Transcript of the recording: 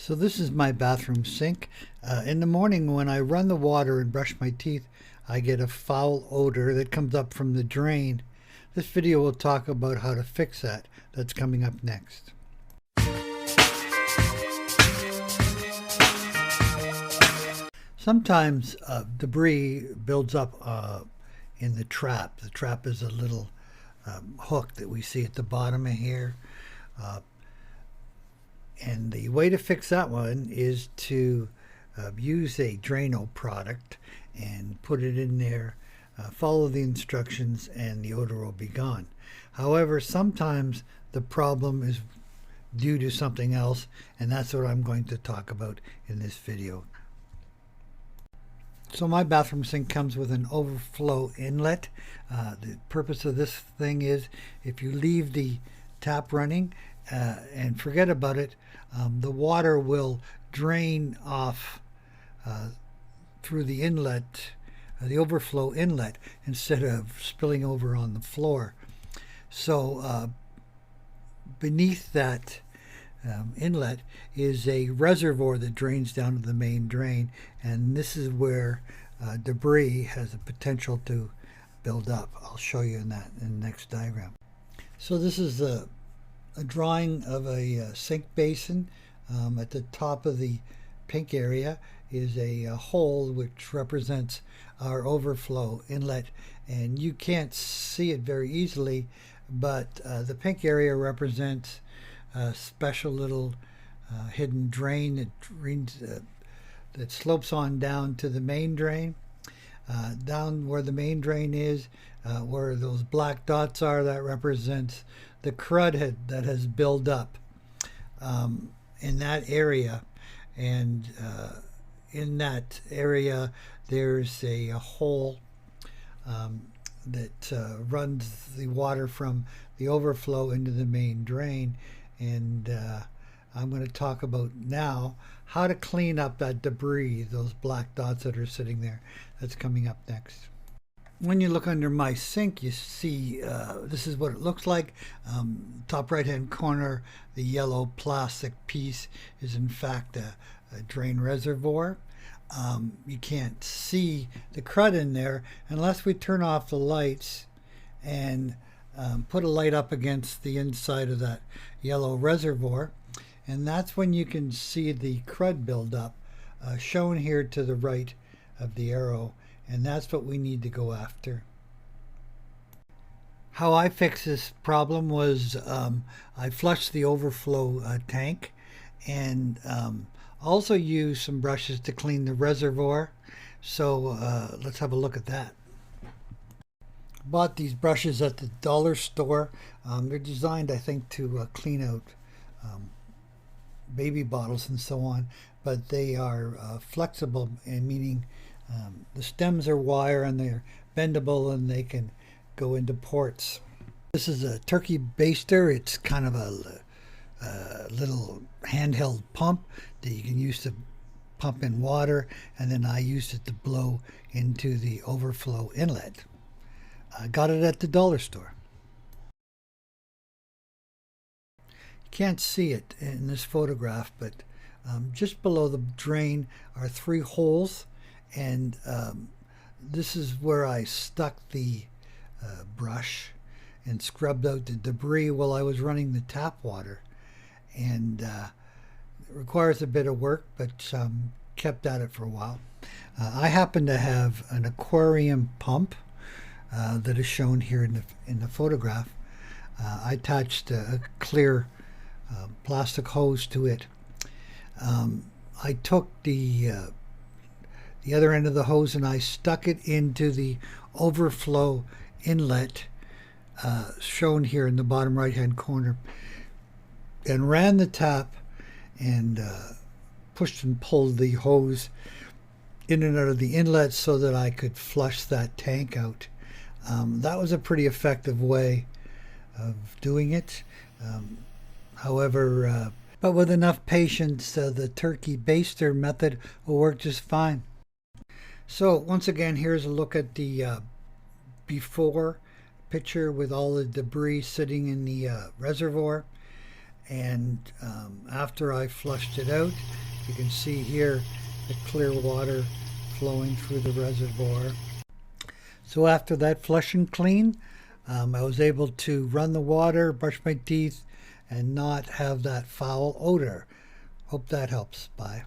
So this is my bathroom sink. In the morning when I run the water and brush my teeth, I get a foul odor that comes up from the drain. This video will talk about how to fix that. That's coming up next. Sometimes debris builds up in the trap. The trap is a little hook that we see at the bottom of here. And the way to fix that one is to use a Draino product and put it in there, follow the instructions, and the odor will be gone. However, sometimes the problem is due to something else, and that's what I'm going to talk about in this video. So my bathroom sink comes with an overflow inlet. The purpose of this thing is if you leave the tap running and forget about it, the water will drain off through the inlet, the overflow inlet, instead of spilling over on the floor. So beneath that inlet is a reservoir that drains down to the main drain, and this is where debris has the potential to build up. I'll show you in the next diagram. So this is a drawing of a sink basin. At the top of the pink area is a hole which represents our overflow inlet, and you can't see it very easily, but the pink area represents a special little hidden drain that slopes on down to the main drain. Down where the main drain is, where those black dots are, that represents the crud that has built up in that area. And in that area there's a hole that runs the water from the overflow into the main drain, and I'm going to talk about now how to clean up that debris, those black dots that are sitting there. That's coming up next. When you look under my sink, you see this is what it looks like. Top right hand corner, the yellow plastic piece is in fact a drain reservoir. You can't see the crud in there unless we turn off the lights and put a light up against the inside of that yellow reservoir, and that's when you can see the crud build up, shown here to the right of the arrow, and that's what we need to go after. How I fixed this problem was I flushed the overflow tank, and also used some brushes to clean the reservoir. So let's have a look at that. Bought these brushes at the dollar store. They're designed, I think, to clean out baby bottles and so on, but they are flexible, and meaning the stems are wire and they're bendable and they can go into ports. This is a turkey baster. It's kind of a little handheld pump that you can use to pump in water, and then I used it to blow into the overflow inlet. I got it at the dollar store. You can't see it in this photograph, but just below the drain are 3 holes, and this is where I stuck the brush and scrubbed out the debris while I was running the tap water. And it requires a bit of work, but kept at it for a while. I happen to have an aquarium pump that is shown here in the photograph. I attached a clear plastic hose to it. I took the other end of the hose and I stuck it into the overflow inlet shown here in the bottom right hand corner, and ran the tap and pushed and pulled the hose in and out of the inlet so that I could flush that tank out. That was a pretty effective way of doing it. However, but with enough patience, the turkey baster method will work just fine. So once again, here's a look at the before picture with all the debris sitting in the reservoir. And after I flushed it out, you can see here the clear water flowing through the reservoir. So after that flush and clean, I was able to run the water, brush my teeth, and not have that foul odor. Hope that helps. Bye.